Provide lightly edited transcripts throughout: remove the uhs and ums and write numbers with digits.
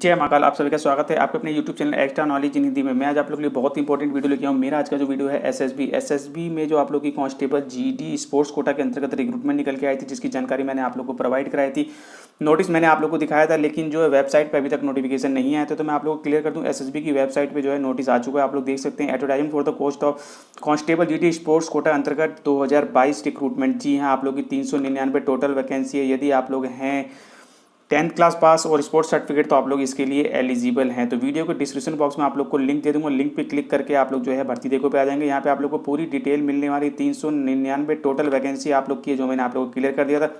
जय महाकाल। आप सभी का स्वागत है आपके अपने YouTube channel extra knowledge in Hindi में। मैं आज आप लोगों के लिए बहुत इंपॉर्टेंट वीडियो लेके आऊँ। मेरा आज का जो वीडियो है एसएसबी में जो आप लोग की कांस्टेबल जीडी स्पोर्ट्स कोटा के अंतर्गत रिक्रूटमेंट निकल के आई थी, जिसकी जानकारी मैंने आप लोग को प्रोवाइड कराई थी। नोटिस मैंने आप लोग को दिखाया था, लेकिन जो है वेबसाइट पर अभी तक नोटिफिकेशन नहीं आया था। तो मैं आप लोग को क्लियर कर दूँ, एसएसबी की वेबसाइट पर जो है नोटिस आ चुका है। आप लोग देख सकते हैं, advertisement for the post of constable GD sports quota अंतर्गत 2022 रिक्रूटमेंट। जी हाँ, आप लोग की 399 टोटल वैकेंसी है। यदि आप लोग हैं 10th क्लास पास और स्पोर्ट्स सर्टिफिकेट तो आप लोग इसके लिए एलिजिबल हैं। तो वीडियो के डिस्क्रिप्शन बॉक्स में आप लोग को लिंक दे दूंगा, लिंक पे क्लिक करके आप लोग जो है भर्ती देखो पे आ जाएंगे। यहाँ पे आप लोग को पूरी डिटेल मिलने वाली। 399 टोटल वैकेंसी आप लोग की है, जो मैंने आप लोग को क्लियर कर दिया था।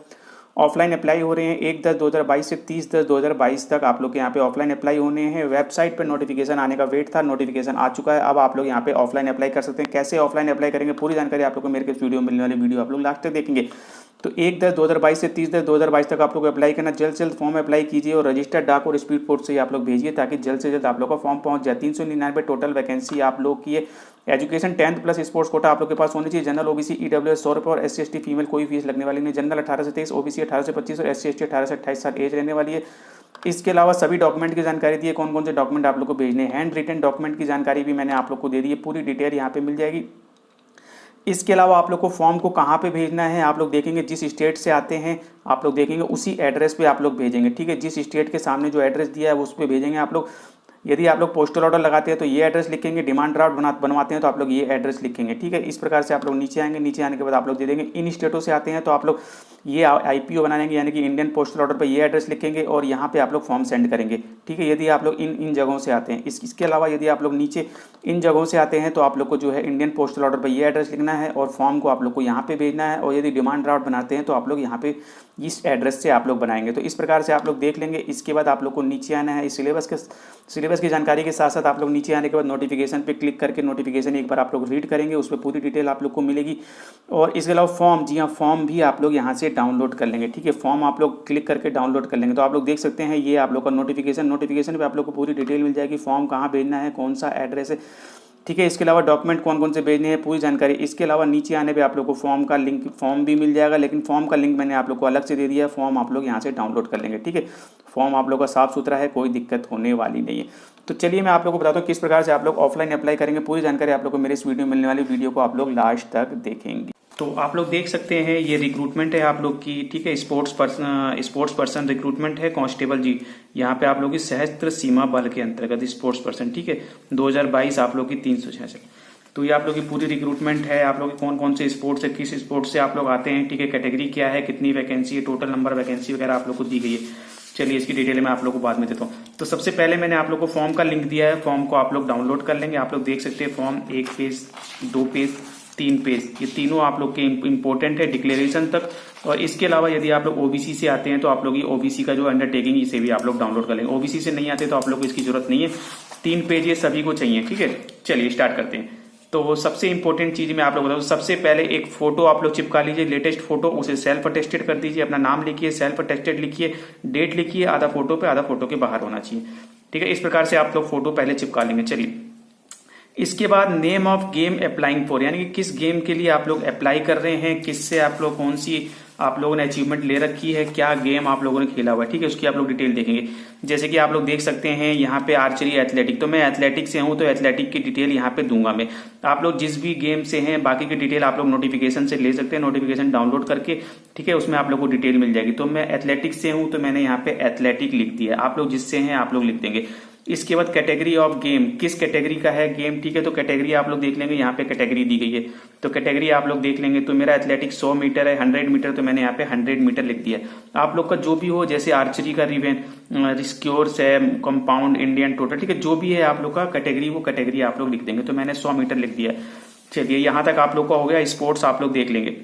ऑफलाइन अप्लाई हो रहे हैं 1/10/2022 से 30/10/2022 तक आप लोग के यहाँ पे ऑफलाइन अप्लाई होने हैं। वेबसाइट पर नोटिफिकेशन आने का वेट था, नोटिफिकेशन आ चुका है। अब आप लोग यहाँ पे ऑफलाइन अप्लाई कर सकते हैं। कैसे ऑफलाइन अप्लाई करेंगे पूरी जानकारी आप लोग को मेरे के वीडियो मिलने वाली वीडियो आप लोग लास्ट तक देखेंगे। तो 1/10/2022 से 30/10/2022 तक आप लोग अप्लाई करना। जल्द से जल्द फॉर्म अप्लाई कीजिए और रजिस्टर्ड डाक और स्पीड पोस्ट से आप लोग भेजिए, ताकि जल्द से जल्द आप लोग का फॉर्म पहुंच जाए। 399 टोटल वैकेंसी आप लोग की है। Education 10th plus sports quota आप लोग के पास होनी चाहिए। जनरल ओबीसी ईडब्ल्यूएस 100 रुपये और SC/ST फीमेल कोई फीस लगने वाली नहीं। जनरल 18 से 23, ओबीसी 18 से 25 और SC/ST 18 से 28 साल एज रहने वाली है। इसके अलावा सभी डॉक्यूमेंट की जानकारी दी है, कौन कौन से डॉक्यूमेंट आप लोग को भेजने हैं। हैंड रिटन डॉक्यूमेंट की जानकारी भी मैंने आप लोग को दे दी है, पूरी डिटेल यहाँ पे मिल जाएगी। इसके अलावा आप लोग को फॉर्म को कहाँ पे भेजना है आप लोग देखेंगे, जिस स्टेट से आते हैं आप लोग देखेंगे उसी एड्रेस पे आप लोग भेजेंगे। ठीक है, जिस स्टेट के सामने जो एड्रेस दिया है उस पर भेजेंगे आप लोग। यदि आप लोग पोस्टल ऑर्डर लगाते हैं तो ये एड्रेस लिखेंगे, डिमांड ड्राफ्ट बनवाते हैं तो आप लोग ये एड्रेस लिखेंगे। ठीक है, इस प्रकार से आप लोग नीचे आएंगे। नीचे आने के बाद आप लोग दे देंगे। इन स्टेटों से आते हैं तो आप लोग ये IPO बनाएंगे, यानी कि इंडियन पोस्टल ऑर्डर पर ये एड्रेस लिखेंगे और यहाँ पे आप लोग फॉर्म सेंड करेंगे। ठीक है, यदि आप लोग इन जगहों से आते हैं। इसके अलावा यदि आप लोग नीचे इन जगहों से आते हैं तो आप लोग को जो है इंडियन पोस्टल ऑर्डर पर ये एड्रेस लिखना है और फॉर्म को आप लोग को यहाँ पे भेजना है। और यदि डिमांड ड्राफ्ट बनाते हैं तो आप लोग यहाँ पे इस एड्रेस से आप लोग बनाएंगे। तो इस प्रकार से आप लोग देख लेंगे। इसके बाद आप लोग को नीचे आना है। इस सिलेबस की जानकारी के साथ साथ आप लोग नीचे आने के बाद नोटिफिकेशन पे क्लिक करके नोटिफिकेशन एक बार आप लोग रीड करेंगे, उस पर पूरी डिटेल आप लोग को मिलेगी। और इसके अलावा फॉर्म, जी हाँ, फॉर्म भी आप लोग यहाँ से डाउनलोड कर लेंगे। ठीक है, फॉर्म आप लोग क्लिक करके डाउनलोड कर लेंगे। तो आप लोग देख सकते हैं ये आप लोग का नोटिफिकेशन पे आप लोग को पूरी डिटेल मिल जाएगी। फॉर्म कहाँ भेजना है, कौन सा एड्रेस है। ठीक है, इसके अलावा डॉक्यूमेंट कौन कौन से भेजने हैं पूरी जानकारी। इसके अलावा नीचे आने पे आप लोग को फॉर्म का लिंक, फॉर्म भी मिल जाएगा, लेकिन फॉर्म का लिंक मैंने आप लोग को अलग से दे दिया है। फॉर्म आप लोग यहाँ से डाउनलोड कर लेंगे। ठीक है, फॉर्म आप लोग का साफ सुथरा है, कोई दिक्कत होने वाली नहीं है। तो चलिए मैं आप लोग को बताता हूँ किस प्रकार से आप लोग ऑफलाइन अप्लाई करेंगे। पूरी जानकारी आप लोग को मेरे इस वीडियो में मिलने वाली, वीडियो को आप लोग लास्ट तक देखेंगे। तो आप लोग देख सकते हैं ये रिक्रूटमेंट है आप लोग की। ठीक है, स्पोर्ट्स पर्सन रिक्रूटमेंट है कांस्टेबल जी। यहाँ पे आप लोग की सशस्त्र सीमा बल के अंतर्गत स्पोर्ट्स पर्सन। ठीक है, 2022 आप लोग की 366। तो ये आप लोग की पूरी रिक्रूटमेंट है। आप लोग कौन कौन से स्पोर्ट्स है, किस स्पोर्ट्स से आप लोग आते हैं। ठीक है, कैटेगरी क्या है, कितनी वैकेंसी है, टोटल नंबर वैकेंसी वगैरह आप लोग को दी गई है। चलिए इसकी डिटेल मैं आप लोग को बाद में देता हूँ। तो सबसे पहले मैंने आप लोग को फॉर्म का लिंक दिया है। फॉर्म को आप लोग डाउनलोड कर लेंगे। आप लोग देख सकते हैं फॉर्म 1 पेज, 2 पेज, 3 पेज, ये तीनों आप लोग के इंपॉर्टेंट है डिक्लेरेशन तक। और इसके अलावा यदि आप लोग ओबीसी से आते हैं तो आप लोग ये ओबीसी का जो अंडरटेकिंग इसे भी आप लोग डाउनलोड कर लेंगे। ओबीसी से नहीं आते तो आप लोग को इसकी जरूरत नहीं है। 3 पेज ये सभी को चाहिए। ठीक है, चलिए स्टार्ट करते हैं। तो सबसे इंपॉर्टेंट चीज मैं आप लोग बताऊँ, सबसे पहले एक फोटो आप लोग चिपका लीजिए, लेटेस्ट फोटो, उसे सेल्फ अटेस्टेड कर दीजिए। अपना नाम लिखिए, सेल्फ अटेस्टेड लिखिए, डेट लिखिए, आधा फोटो पे आधा फोटो के बाहर होना चाहिए। ठीक है, इस प्रकार से आप लोग फोटो पहले चिपका लेंगे। चलिए, इसके बाद name of game applying for, यानी कि किस गेम के लिए आप लोग अप्लाई कर रहे हैं, किससे आप लोग कौन सी आप लोगों ने अचीवमेंट ले रखी है, क्या गेम आप लोगों ने खेला हुआ है। ठीक है, उसकी आप लोग डिटेल देखेंगे। जैसे कि आप लोग देख सकते हैं यहाँ पे आर्चरी, एथलेटिक, तो मैं एथलेटिक से हूँ तो एथलेटिक की डिटेल यहाँ पे दूंगा मैं। आप लोग जिस भी गेम से हैं बाकी की डिटेल आप लोग नोटिफिकेशन से ले सकते हैं, नोटिफिकेशन डाउनलोड करके। ठीक है, उसमें आप लोग को डिटेल मिल जाएगी। तो मैं एथलेटिक से हूँ तो मैंने यहाँ पे एथलेटिक लिख दिया। आप लोग जिससे हैं आप लोग लिख देंगे। इसके बाद कैटेगरी ऑफ गेम, किस कैटेगरी का है गेम। ठीक है, तो कैटेगरी आप लोग देख लेंगे, यहाँ पे कैटेगरी दी गई है तो कैटेगरी आप लोग देख लेंगे। तो मेरा एथलेटिक 100 मीटर है, 100 मीटर, तो मैंने यहाँ पे 100 मीटर लिख दिया। आप लोग का जो भी हो, जैसे आर्चरी का रिवेन, रिस्क्योर्स है, कंपाउंड, इंडियन, टोटल, ठीक है, जो भी है आप लोग का कैटेगरी, वो कैटेगरी आप लोग लिख देंगे। तो मैंने 100 मीटर लिख दिया। चलिए, यहाँ तक आप लोग का हो गया। स्पोर्ट्स आप लोग देख लेंगे।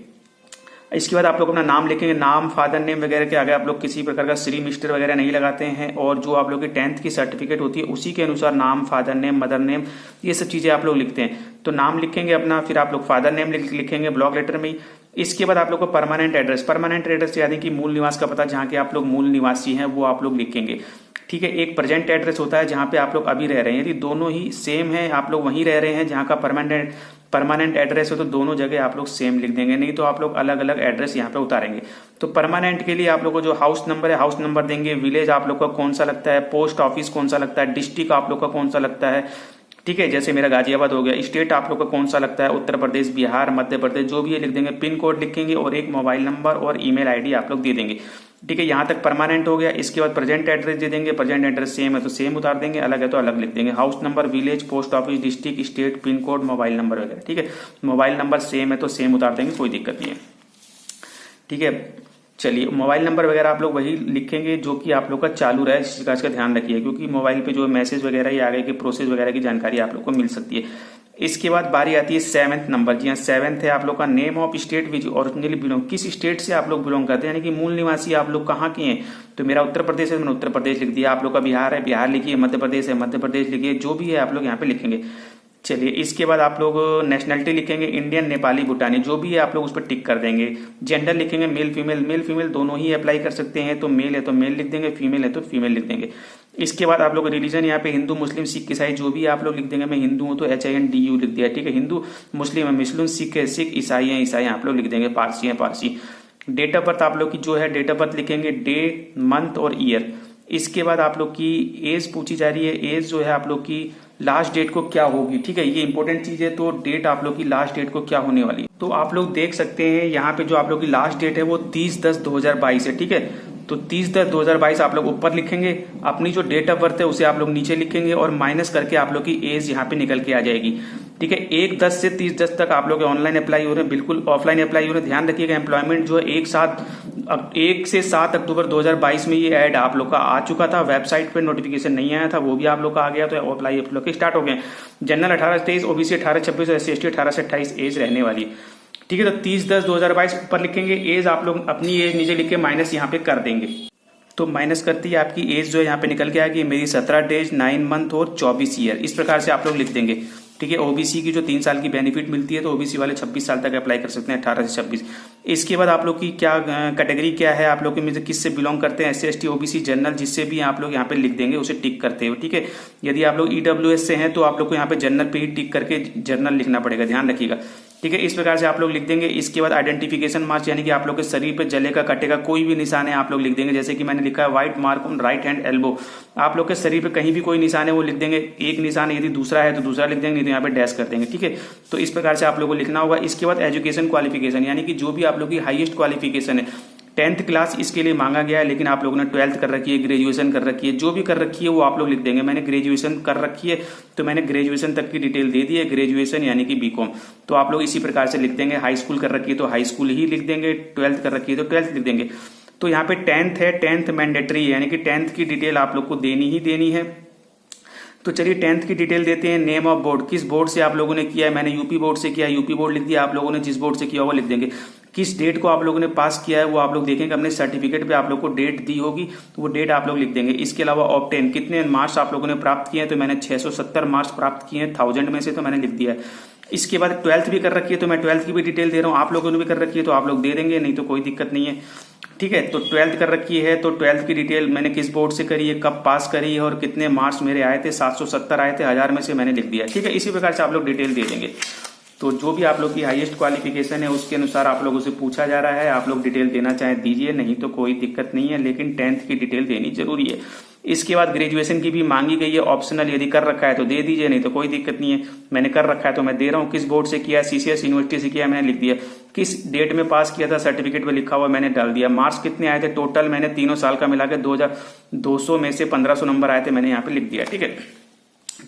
इसके बाद आप लोग अपना नाम लिखेंगे। नाम, फादर नेम वगैरह के आगे आप लोग किसी प्रकार का श्री मिस्टर वगैरह नहीं लगाते हैं। और जो आप लोग की 10th की सर्टिफिकेट होती है उसी के अनुसार नाम, फादर नेम, मदर नेम, ये सब चीजें आप लोग लिखते हैं। तो नाम लिखेंगे अपना, फिर आप लोग फादर नेम लिखेंगे ब्लॉक लेटर में ही। इसके बाद आप लोग को परमानेंट एड्रेस यानी कि मूल निवास का पता, जहाँ के आप लोग मूल निवासी हैं वो आप लोग लिखेंगे। ठीक है, एक प्रेजेंट एड्रेस होता है जहाँ पे आप लोग अभी रह रहे हैं। यदि दोनों ही सेम है, आप लोग वहीं रह रहे हैं जहाँ का परमानेंट एड्रेस है तो दोनों जगह आप लोग सेम लिख देंगे, नहीं तो आप लोग अलग अलग एड्रेस यहाँ पे उतारेंगे। तो परमानेंट के लिए आप लोग को जो हाउस नंबर है हाउस नंबर देंगे, विलेज आप लोग का कौन सा लगता है, पोस्ट ऑफिस कौन सा लगता है, डिस्ट्रिक्ट आप लोग का कौन सा लगता है, ठीक है, जैसे मेरा गाजियाबाद हो गया। स्टेट आप लोग का कौन सा लगता है, उत्तर प्रदेश, बिहार, मध्य प्रदेश, जो भी है लिख देंगे। पिन कोड लिखेंगे और एक मोबाइल नंबर और ईमेल आईडी आप लोग दे देंगे, ठीक है। यहाँ तक परमानेंट हो गया। इसके बाद प्रेजेंट एड्रेस दे देंगे, प्रेजेंट एड्रेस सेम है तो सेम उतार देंगे, अलग है तो अलग लिख देंगे। House number, village, post office, district, state, pin code, mobile number वगैरह, ठीक है। मोबाइल नंबर सेम है तो सेम उतार देंगे, कोई दिक्कत नहीं है, ठीक है। चलिए, मोबाइल नंबर वगैरह आप लोग वही लिखेंगे जो कि आप लोग का चालू रहे, इस चीज का ध्यान रखिए, क्योंकि मोबाइल पे जो मैसेज वगैरह या आगे के प्रोसेस वगैरह की जानकारी आप लोग को मिल सकती है। इसके बाद बारी आती है 7th नंबर। जी हाँ, 7th है आप लोग का name of state which originally belong, किस स्टेट से आप लोग बिलोंग करते हैं, यानी कि मूल निवासी आप लोग कहाँ के हैं। तो मेरा उत्तर प्रदेश है, मैंने उत्तर प्रदेश लिख दिया। आप लोग का बिहार है, बिहार लिखिए। मध्य प्रदेश है, मध्य प्रदेश लिखिए। जो भी है आप लोग यहाँ पे लिखेंगे। चलिए, इसके बाद आप लोग नेशनलिटी लिखेंगे, इंडियन, नेपाली, भूटानी, जो भी है आप लोग उस पर टिक कर देंगे। जेंडर लिखेंगे मेल फीमेल दोनों ही अप्लाई कर सकते हैं, तो मेल है तो मेल लिख देंगे, फीमेल है तो फीमेल लिख देंगे। इसके बाद आप लोग रिलीजन यहाँ पे हिंदू, मुस्लिम, सिख, ईसाई, जो भी आप लोग लिख देंगे। मैं हिंदू हूँ तो HINDU लिख दिया, ठीक है। हिंदू, मुस्लिम है मुस्लिम, सिख है सिख, ईसाई है ईसाई आप लोग लिख देंगे, पारसी है पारसी। डेट ऑफ बर्थ आप लोग की जो है डेट ऑफ बर्थ लिखेंगे, डे, मंथ और ईयर। इसके बाद आप लोग की एज पूछी जा रही है, एज जो है आप लोग की लास्ट डेट को क्या होगी, ठीक है, ये इंपॉर्टेंट चीज है। तो डेट आप लोग की लास्ट डेट को क्या होने वाली है, तो आप लोग देख सकते हैं यहाँ पे जो आप लोग की लास्ट डेट है वो 30/10/2022 है, ठीक है। तो 30/10/2022 आप लोग ऊपर लिखेंगे, अपनी जो डेट ऑफ बर्थ है उसे आप लोग नीचे लिखेंगे और माइनस करके आप लोग की एज यहाँ पे निकल के आ जाएगी, ठीक है। 1/10 से 30/10 तक आप लोग ऑनलाइन अप्लाई हो रहे हैं, बिल्कुल ऑफलाइन अप्लाई हो रहे हैं। ध्यान रखिएगा, एम्प्लॉयमेंट जो है 1 से 7 अक्टूबर 2022 में ये ऐड आप लोग का आ चुका था। वेबसाइट पे नोटिफिकेशन नहीं आया था, वो भी आप लोग का आ गया, तो अप्लाई आप लोग के स्टार्ट हो गए। जनरल 18 से 23, OBC 18 से 26 और SC/ST 18 से 28 एज रहने वाली है, ठीक है। तो 30/10/2022 ऊपर लिखेंगे, एज आप लोग अपनी एज नीचे लिख के माइनस यहाँ पे कर देंगे। तो माइनस करती है आपकी एज जो है यहाँ पे निकल के आएगी, मेरी 17 डेज 9 मंथ और 24 ईयर, इस प्रकार से आप लोग लिख देंगे, ठीक है। OBC की जो 3 साल की बेनिफिट मिलती है तो OBC वाले 26 साल तक अप्लाई कर सकते हैं, 18 से 26। इसके बाद आप लोग की क्या कैटेगरी क्या है, आप लोग के में से किससे बिलोंग करते हैं, SC/ST, OBC, जनरल, जिससे भी आप लोग यहाँ पे लिख देंगे उसे टिक करते हुए, ठीक है। यदि आप लोग EWS से हैं तो आप लोग को यहाँ पे जनरल पे ही टिक करके जनरल लिखना पड़ेगा, ध्यान रखिएगा, ठीक है। इस प्रकार से आप लोग लिख देंगे। इसके बाद आइडेंटिफिकेशन मार्क्स, यानी कि आप लोग के शरीर पे जले का कटे का कोई भी निशान है आप लोग लिख देंगे, जैसे कि मैंने लिखा है white mark on right hand elbow. आप लोग के शरीर पे कहीं भी कोई निशान है वो लिख देंगे, एक निशान यदि दूसरा है तो दूसरा लिख देंगे, नहीं तो यहाँ पे डैश कर देंगे, ठीक है। तो इस प्रकार से आप लोगों को लिखना होगा। इसके बाद एजुकेशन क्वालिफिकेशन, यानी कि जो भी आप लोग की हाईएस्ट क्वालिफिकेशन है, 10th क्लास इसके लिए मांगा गया है, लेकिन आप लोगों ने 12th कर रखी है, ग्रेजुएशन कर रखी है, जो भी कर रखी है वो आप लोग लिख देंगे। मैंने ग्रेजुएशन कर रखी है तो मैंने ग्रेजुएशन तक की डिटेल दे दी है, ग्रेजुएशन यानी कि BCom, तो आप लोग इसी प्रकार से लिख देंगे। हाई स्कूल कर रखी है तो हाई स्कूल ही लिख देंगे, 12th कर रखी है तो 12th लिख देंगे। तो यहाँ पे 10th है, 10th मैंडेटरी है, यानी कि 10th की डिटेल आप लोग को देनी ही देनी है। तो चलिए 10th की डिटेल देते हैं। नेम ऑफ बोर्ड, किस बोर्ड से आप लोगों ने किया है, मैंने यूपी बोर्ड से किया, यूपी बोर्ड लिख दिया। आप लोगों ने जिस बोर्ड से किया वो लिख देंगे। किस डेट को आप लोगों ने पास किया है वो आप लोग देखेंगे, अपने सर्टिफिकेट पे आप लोग को डेट दी होगी तो वो डेट आप लोग लिख देंगे। इसके अलावा ऑब्टेन, कितने मार्क्स आप लोगों ने प्राप्त किए हैं, तो मैंने 670 मार्क्स प्राप्त किए हैं 1000 में से, तो मैंने लिख दिया है। इसके बाद 12th भी कर रखी है तो मैं 12th की भी डिटेल दे रहा हूँ, आप लोगों ने भी कर रखी है तो आप लोग दे देंगे, नहीं तो कोई दिक्कत नहीं है, ठीक है। तो 12th कर रखी है तो 12th की डिटेल मैंने किस बोर्ड से करी है, कब पास करी है और कितने मार्क्स मेरे आए थे, 770 आए थे 1000 में से, मैंने लिख दिया, ठीक है। इसी प्रकार से आप लोग डिटेल दे देंगे। तो जो भी आप लोग की हाईएस्ट क्वालिफिकेशन है उसके अनुसार आप लोगों से पूछा जा रहा है, आप लोग डिटेल देना चाहें दीजिए, नहीं तो कोई दिक्कत नहीं है, लेकिन 10th की डिटेल देनी जरूरी है। इसके बाद ग्रेजुएशन की भी मांगी गई है, ऑप्शनल, यदि कर रखा है तो दे दीजिए, नहीं तो कोई दिक्कत नहीं है। मैंने कर रखा है तो मैं दे रहा हूँ। किस बोर्ड से किया, CCS यूनिवर्सिटी से किया, मैंने लिख दिया। किस डेट में पास किया था, सर्टिफिकेट पे लिखा हुआ मैंने डाल दिया। मार्क्स कितने आए थे टोटल, मैंने तीनों साल का मिला के 2200 में से 1500 नंबर आए थे, मैंने यहाँ पे लिख दिया, ठीक है।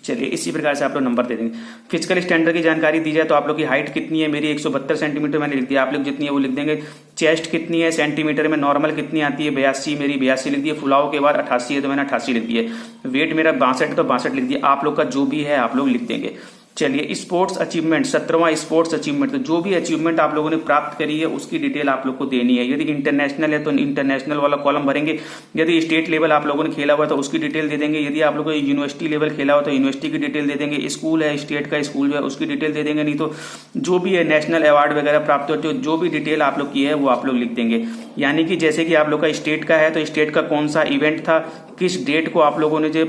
चलिए इसी प्रकार से आप लोग नंबर दे देंगे। फिजिकल स्टैंडर्ड की जानकारी दी जाए तो आप लोग की हाइट कितनी है, मेरी 172 सेंटीमीटर मैंने लिख दिया, आप लोग जितनी है वो लिख देंगे। चेस्ट कितनी है सेंटीमीटर में, नॉर्मल कितनी आती है 82, मेरी 82 लिख दी है। फुलाव के बाद 88 है तो मैंने 88 लिख दिया। वेट मेरा 62 तो 62 लिख दिया। आप लोग का जो भी है आप लोग लिख देंगे। चलिए स्पोर्ट्स अचीवमेंट, 17वां स्पोर्ट्स अचीवमेंट, तो जो भी अचीवमेंट आप लोगों ने प्राप्त करी है उसकी डिटेल आप लोग को देनी है। यदि इंटरनेशनल है तो इंटरनेशनल वाला कॉलम भरेंगे, यदि स्टेट लेवल आप लोगों ने खेला हुआ तो उसकी डिटेल दे देंगे, यदि आप लोगों ने यूनिवर्सिटी लेवल खेला हुआ तो यूनिवर्सिटी की डिटेल दे देंगे, स्कूल है स्टेट का स्कूल है उसकी डिटेल दे देंगे, नहीं तो जो भी है नेशनल अवार्ड वगैरह प्राप्त होते हो जो भी डिटेल आप लोग की है वो आप लोग लिख देंगे। यानी कि जैसे कि आप लोग का स्टेट का है तो स्टेट का कौन सा इवेंट था, किस डेट को आप लोगों ने जो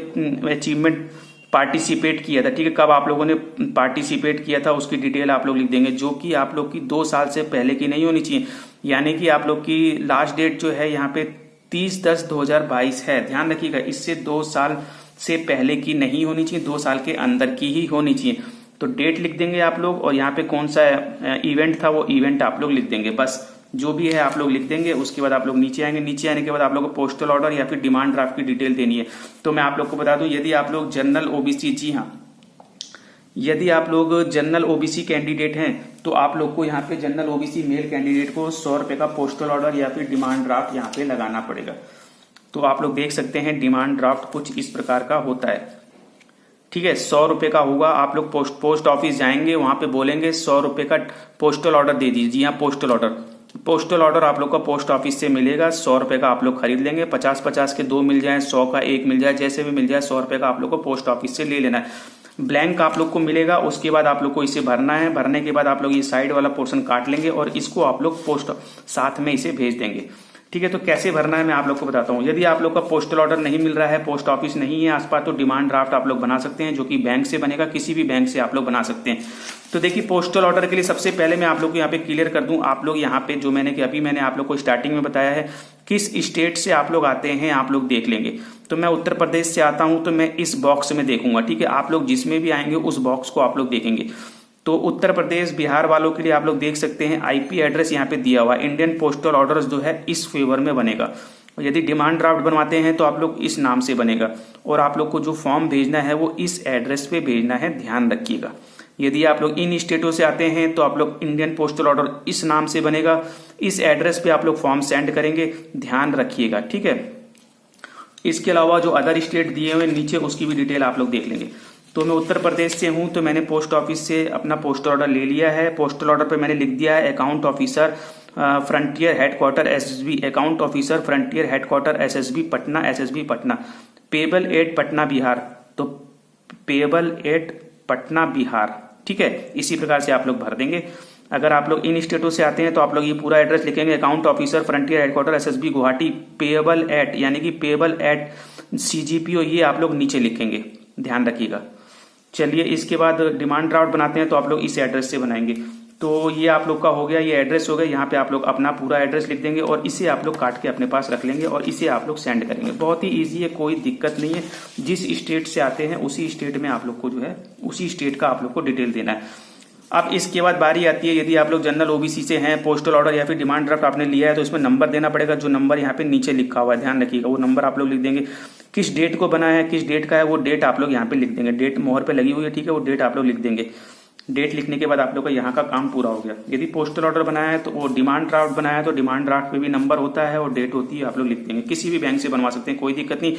अचीवमेंट पार्टिसिपेट किया था, ठीक है, कब आप लोगों ने पार्टिसिपेट किया था उसकी डिटेल आप लोग लिख देंगे, जो कि आप लोग की 2 साल से पहले की नहीं होनी चाहिए। यानी कि आप लोग की लास्ट डेट जो है यहाँ पे 30/10/2022 है, ध्यान रखिएगा। इससे 2 साल से पहले की नहीं होनी चाहिए, 2 साल के अंदर की ही होनी चाहिए। तो डेट लिख देंगे आप लोग, और यहाँ पे कौन सा इवेंट था वो इवेंट आप लोग लिख देंगे। बस जो भी है आप लोग लिख देंगे। उसके बाद आप लोग नीचे आएंगे, नीचे आने के बाद आप लोग को पोस्टल ऑर्डर या फिर डिमांड ड्राफ्ट की डिटेल देनी है। तो मैं आप लोग को बता दूं, यदि आप लोग जनरल ओबीसी, जी हाँ, यदि आप लोग जनरल ओबीसी कैंडिडेट हैं तो आप लोग को यहाँ पे जनरल ओबीसी मेल कैंडिडेट को 100 रुपए का पोस्टल ऑर्डर या फिर डिमांड ड्राफ्ट यहाँ पे लगाना पड़ेगा। तो आप लोग देख सकते हैं डिमांड ड्राफ्ट कुछ इस प्रकार का होता है, ठीक है, 100 रुपए का होगा। आप लोग पोस्ट ऑफिस जाएंगे, वहां पे बोलेंगे 100 रुपए का पोस्टल ऑर्डर दे दीजिए। जी हाँ, पोस्टल ऑर्डर आप लोग का पोस्ट ऑफिस से मिलेगा। 100 रुपए का आप लोग खरीद लेंगे, 50-50 के 2 मिल जाए, 100 का 1 मिल जाए, जैसे भी मिल जाए 100 रुपए का आप लोग को पोस्ट ऑफिस से ले लेना है। ब्लैंक आप लोग को मिलेगा, उसके बाद आप लोग को इसे भरना है। भरने के बाद आप लोग ये साइड वाला पोर्शन काट लेंगे और इसको आप लोग पोस्ट साथ में इसे भेज देंगे, ठीक है। तो कैसे भरना है मैं आप लोग को बताता हूँ। यदि आप लोग का पोस्टल ऑर्डर नहीं मिल रहा है, पोस्ट ऑफिस नहीं है आसपास, तो डिमांड ड्राफ्ट आप लोग बना सकते हैं, जो कि बैंक से बनेगा, किसी भी बैंक से आप लोग बना सकते हैं। तो देखिए, पोस्टल ऑर्डर के लिए सबसे पहले मैं आप लोग को यहाँ पे क्लियर कर दूं, आप लोग यहाँ पे जो अभी मैंने आप लोग को स्टार्टिंग में बताया है, किस स्टेट से आप लोग आते हैं आप लोग देख लेंगे। तो मैं उत्तर प्रदेश से आता हूं, तो मैं इस बॉक्स में देखूंगा, ठीक है। आप लोग जिसमें भी आएंगे उस बॉक्स को आप लोग देखेंगे। तो उत्तर प्रदेश बिहार वालों के लिए आप लोग देख सकते हैं आईपी एड्रेस यहाँ पे दिया हुआ है। इंडियन पोस्टल ऑर्डर जो है इस फेवर में बनेगा। यदि डिमांड ड्राफ्ट बनवाते हैं तो आप लोग इस नाम से बनेगा, और आप लोग को जो फॉर्म भेजना है वो इस एड्रेस पे भेजना है, ध्यान रखिएगा। यदि आप लोग इन स्टेटों से आते हैं तो आप लोग इंडियन पोस्टल ऑर्डर इस नाम से बनेगा, इस एड्रेस पे आप लोग फॉर्म सेंड करेंगे, ध्यान रखिएगा, ठीक है। इसके अलावा जो अदर स्टेट दिए हुए नीचे, उसकी भी डिटेल आप लोग देख लेंगे। तो मैं उत्तर प्रदेश से हूं, तो मैंने पोस्ट ऑफिस से अपना पोस्टल ऑर्डर ले लिया है। पोस्टल ऑर्डर पे मैंने लिख दिया है account officer frontier headquarter SSB, account officer frontier headquarter SSB Patna, SSB Patna, payable eight Patna Bihar. तो पेबल एट पटना बिहार, ठीक है। इसी प्रकार से आप लोग भर देंगे। अगर आप लोग इन स्टेटों से आते हैं तो आप लोग ये पूरा एड्रेस लिखेंगे, account officer frontier headquarter SSB Guwahati, payable eight, यानी कि पेबल एट सीजीपीओ, ये आप लोग नीचे लिखेंगे, ध्यान रखिएगा। चलिए, इसके बाद डिमांड ड्राफ्ट बनाते हैं तो आप लोग इस एड्रेस से बनाएंगे। तो ये आप लोग का हो गया, ये एड्रेस हो गया। यहाँ पे आप लोग अपना पूरा एड्रेस लिख देंगे और इसे आप लोग काट के अपने पास रख लेंगे और इसे आप लोग सेंड करेंगे। बहुत ही इजी है, कोई दिक्कत नहीं है। जिस स्टेट से आते हैं उसी स्टेट में आप लोग को जो है उसी स्टेट का आप लोग को डिटेल देना है। अब इसके बाद बारी आती है, यदि आप लोग जनरल ओबीसी से हैं, पोस्टल ऑर्डर या फिर डिमांड ड्राफ्ट आपने लिया है, तो इसमें नंबर देना पड़ेगा। जो नंबर यहाँ पे नीचे लिखा हुआ है, ध्यान रखिएगा, वो नंबर आप लोग लिख देंगे। किस डेट को बना है, किस डेट का है, वो डेट आप लोग यहाँ पे लिख देंगे। डेट मोहर पे लगी हुई है, ठीक है, वो डेट आप लोग लिख देंगे। डेट लिखने के बाद आप लोग का यहाँ का काम पूरा हो गया। यदि पोस्टल ऑर्डर बनाया है तो वो डिमांड ड्राफ्ट बनाया है तो डिमांड ड्राफ्ट पे भी नंबर होता है और डेट होती है, आप लोग लिख देंगे। किसी भी बैंक से बनवा सकते हैं, कोई दिक्कत नहीं।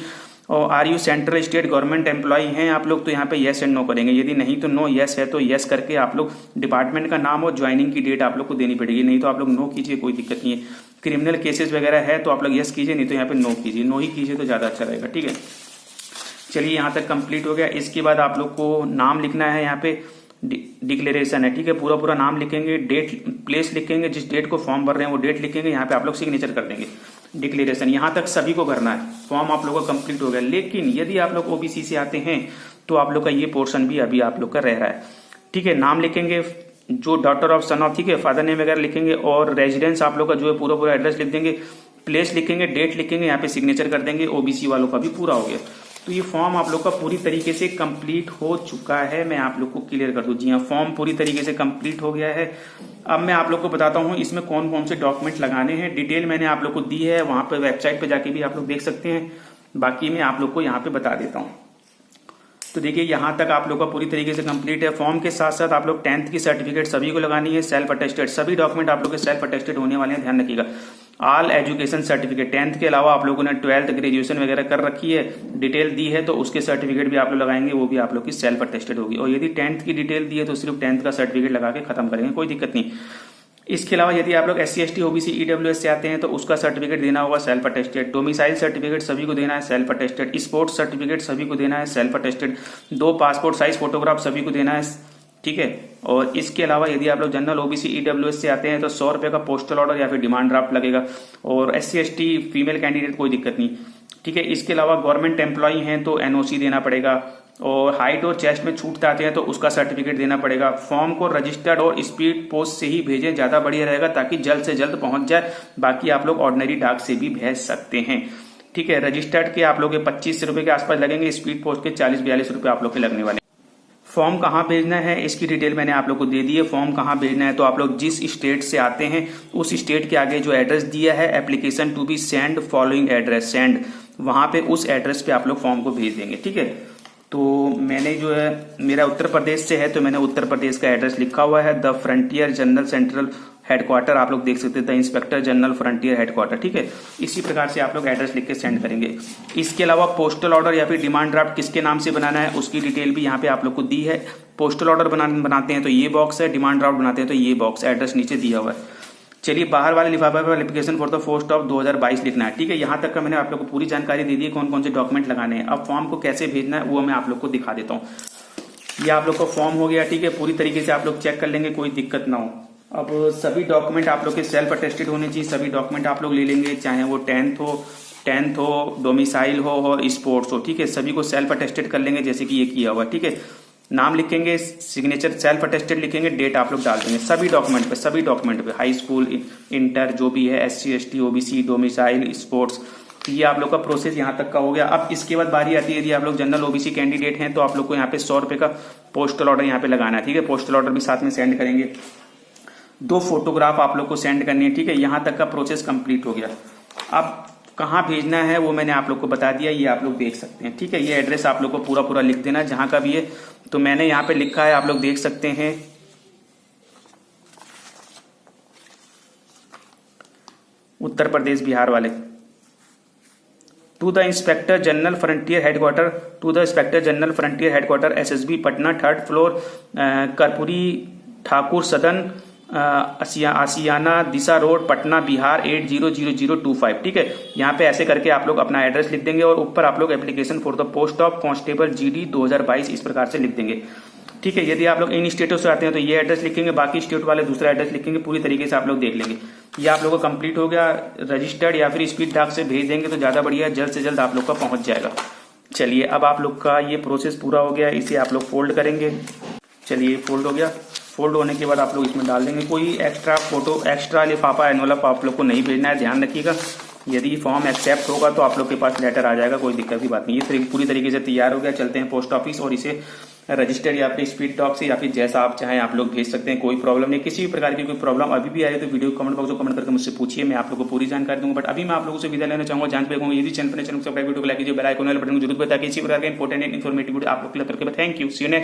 और are you central state government employ हैं आप लोग, तो यहाँ पे येस एंड नो करेंगे। यदि नहीं तो नो, येस है तो येस करके आप लोग डिपार्टमेंट का नाम और ज्वाइनिंग की डेट आप लोग को देनी पड़ेगी, नहीं तो आप लोग नो कीजिए, कोई दिक्कत नहीं है। क्रिमिनल केसेस वगैरह है तो आप लोग येस कीजिए, नहीं तो यहाँ पे नो कीजिए। नो ही कीजिए तो ज्यादा अच्छा रहेगा, ठीक है। चलिए, यहाँ तक कंप्लीट हो गया। इसके बाद आप लोग को नाम लिखना है, यहाँ पे डिक्लेरेशन है, ठीक है। पूरा नाम लिखेंगे, डेट प्लेस लिखेंगे, जिस डेट को फॉर्म भर रहे हैं वो डेट लिखेंगे, यहाँ पे आप लोग सिग्नेचर कर देंगे। डिक्लेरेशन यहाँ तक सभी को भरना है। फॉर्म आप लोगों का कंप्लीट हो गया। लेकिन यदि आप लोग ओबीसी से आते हैं तो आप लोग का ये पोर्शन भी अभी आप लोग का रह रहा है, ठीक है। नाम लिखेंगे, जो डॉटर ऑफ सन ऑफ, ठीक है, फादर नेम वगैरह लिखेंगे, और रेजिडेंस आप लोग का जो है पूरा एड्रेस लिख देंगे, प्लेस लिखेंगे, डेट लिखेंगे, यहाँ पे सिग्नेचर कर देंगे। ओबीसी वालों का भी पूरा हो गया। तो ये फॉर्म आप लोग का पूरी तरीके से कंप्लीट हो चुका है। मैं आप लोग को क्लियर कर दूं, जी हाँ, फॉर्म पूरी तरीके से कंप्लीट हो गया है। अब मैं आप लोग को बताता हूँ इसमें कौन कौन से डॉक्यूमेंट लगाने हैं। डिटेल मैंने आप लोग को दी है, वहां पर वेबसाइट पे जाके भी आप लोग देख सकते हैं। बाकी मैं आप लोग को यहाँ पे बता देता हूँ। तो देखिए, यहाँ तक आप लोग का पूरी तरीके से कंप्लीट है। फॉर्म के साथ साथ आप लोग 10th की सर्टिफिकेट सभी को लगानी है, सेल्फ अटेस्टेड, सभी डॉक्यूमेंट आप लोग के सेल्फ अटेस्टेड होने वाले हैं, ध्यान रखिएगा। ऑल एजुकेशन सर्टिफिकेट, 10th के अलावा आप लोगों ने 12th ग्रेजुएशन वगैरह कर रखी है, डिटेल दी है, तो उसके सर्टिफिकेट भी आप लोग लगाएंगे, वो भी आप लोग की सेल्फ अटेस्टेड होगी। और यदि 10th की डिटेल दी है तो सिर्फ 10th का सर्टिफिकेट लगा के खत्म करेंगे, कोई दिक्कत नहीं। इसके अलावा यदि आप लोग SC ST OBC EWS से आते हैं तो उसका सर्टिफिकेट देना होगा सेल्फ अटेस्टेड। डोमिसाइल सर्टिफिकेट सभी को देना है, सेल्फ अटेस्टेड। स्पोर्ट्स सर्टिफिकेट सभी को देना है, self attested. 2 passport size photograph सभी को देना है, ठीक है। और इसके अलावा यदि आप लोग जनरल OBC EWS से आते हैं तो 100 रुपए का पोस्टल ऑर्डर या फिर डिमांड ड्राफ्ट लगेगा। और SC ST फीमेल कैंडिडेट कोई दिक्कत नहीं, ठीक है। इसके अलावा गवर्नमेंट एम्प्लॉई हैं तो NOC देना पड़ेगा। और हाइट और चेस्ट में छूट आते हैं तो उसका सर्टिफिकेट देना पड़ेगा। फॉर्म को रजिस्टर्ड और स्पीड पोस्ट से ही भेजें, ज़्यादा बढ़िया रहेगा ताकि जल्द से जल्द पहुंच जाए। बाकी आप लोग ऑर्डिनरी डाक से भी भेज सकते हैं, ठीक है। रजिस्टर्ड के आप लोग के 25 रुपये के आसपास लगेंगे, स्पीड पोस्ट के 40-42 रुपये आप लोग के लगने वाले। फॉर्म कहाँ भेजना है इसकी डिटेल मैंने आप लोग को दे दी है। फॉर्म कहाँ भेजना है तो आप लोग जिस स्टेट से आते हैं उस स्टेट के आगे जो एड्रेस दिया है, application to be send following address, send, वहां पे उस एड्रेस पे आप लोग फॉर्म को भेज देंगे, ठीक है। तो मैंने जो है, मेरा उत्तर प्रदेश से है तो मैंने उत्तर प्रदेश का एड्रेस लिखा हुआ है, the frontier general central headquarter, आप लोग देख सकते हैं the inspector general frontier headquarter, ठीक है। इसी प्रकार से आप लोग एड्रेस लिख के सेंड करेंगे। इसके अलावा पोस्टल ऑर्डर या फिर डिमांड ड्राफ्ट किसके नाम से बनाना है उसकी डिटेल भी यहाँ पे आप लोग को दी है। पोस्टल ऑर्डर बनाते हैं तो ये बॉक्स है, डिमांड ड्राफ्ट बनाते हैं तो ये बॉक्स, एड्रेस नीचे दिया हुआ है। चलिए, बाहर वाले लिफाफे पर application for the post of 2022 लिखना है, ठीक है। यहाँ तक का मैंने आप लोग को पूरी जानकारी दे दी है, कौन कौन से डॉक्यूमेंट लगाने हैं। अब फॉर्म को कैसे भेजना है वो मैं आप लोग को दिखा देता हूँ। ये आप लोग का फॉर्म हो गया, ठीक है। पूरी तरीके से आप लोग चेक कर लेंगे, कोई दिक्कत ना हो। अब सभी डॉक्यूमेंट आप लोग के सेल्फ अटेस्टेड होने चाहिए, सभी डॉक्यूमेंट आप लोग ले लेंगे, चाहे वो 10th हो, डोमिसाइल हो और स्पोर्ट्स हो, ठीक है। सभी को सेल्फ अटेस्टेड कर लेंगे जैसे कि ये किया हुआ, ठीक है। नाम लिखेंगे, सिग्नेचर सेल्फ अटेस्टेड लिखेंगे, डेट आप लोग डाल देंगे सभी डॉक्यूमेंट पे, हाई स्कूल, इंटर जो भी है, SC ST OBC, domicile, sports, ये आप लोग का प्रोसेस यहाँ तक का हो गया। अब इसके बाद बारी आती है, यदि आप लोग जनरल OBC कैंडिडेट हैं तो आप लोग को यहाँ पे 100 रुपए का पोस्टल ऑर्डर यहाँ पे लगाना है, ठीक है। पोस्टल ऑर्डर भी साथ में सेंड करेंगे। 2 फोटोग्राफ आप लोग को सेंड करनी है, ठीक है। यहाँ तक का प्रोसेस कंप्लीट हो गया। अब कहाँ भेजना है वो मैंने आप लोग को बता दिया, ये आप लोग देख सकते हैं, ठीक है। ये एड्रेस आप लोग को पूरा लिख देना जहां का भी है। तो मैंने यहाँ पे लिखा है, आप लोग देख सकते हैं, उत्तर प्रदेश बिहार वाले, to the inspector general frontier headquarter SSB Patna, 3rd floor, Karpoori Thakur Sadan, Ashiana Disha road, Patna, Bihar 800025, ठीक है। यहाँ पे ऐसे करके आप लोग अपना एड्रेस लिख देंगे और ऊपर आप लोग application for the post of constable GD 2022 इस प्रकार से लिख देंगे, ठीक है। यदि आप लोग इन स्टेटों से आते हैं तो ये एड्रेस लिखेंगे, बाकी स्टेट वाले दूसरा एड्रेस लिखेंगे, पूरी तरीके से आप लोग देख लेंगे। ये आप लोगों को कंप्लीट हो गया। रजिस्टर्ड या फिर स्पीड डाक से भेज देंगे तो ज्यादा बढ़िया, जल्द से जल्द आप लोग का पहुंच जाएगा। चलिए, अब आप लोग का ये प्रोसेस पूरा हो गया, इसे आप लोग फोल्ड करेंगे। चलिए, फोल्ड हो गया। फोल्ड होने के बाद आप लोग इसमें डाल देंगे। कोई एक्स्ट्रा लिफाफा एनवलप आप लोग को नहीं भेजना है, ध्यान रखिएगा। यदि फॉर्म एक्सेप्ट होगा तो आप लोग के पास लेटर आ जाएगा, कोई दिक्कत की बात नहीं। ये पूरी तरीके से तैयार हो गया। चलते हैं पोस्ट ऑफिस और इसे रजिस्टर या फिर स्पीड डॉक से या फिर जैसा आप चाहें आप लोग भेज सकते हैं, कोई प्रॉब्लम नहीं। किसी भी प्रकार की कोई प्रॉब्लम अभी भी आए तो वीडियो कमेंट बॉक्स में कमेंट करके मुझसे पूछिए, मैं आप लोगों को पूरी जानकारी दूंगा। बट अभी मैं आप लोगों से विदा लेना चाहूंगा, जान पेगा यदि चैनल को सब्सक्राइब, वीडियो को लाइक कीजिए, बेल आइकन वाले बटन को जरूर बता, इसी प्रकार के इंपॉर्टेंट इन्फॉर्मेटिव वीडियो आप लोग के लिए। Thank you, see you next.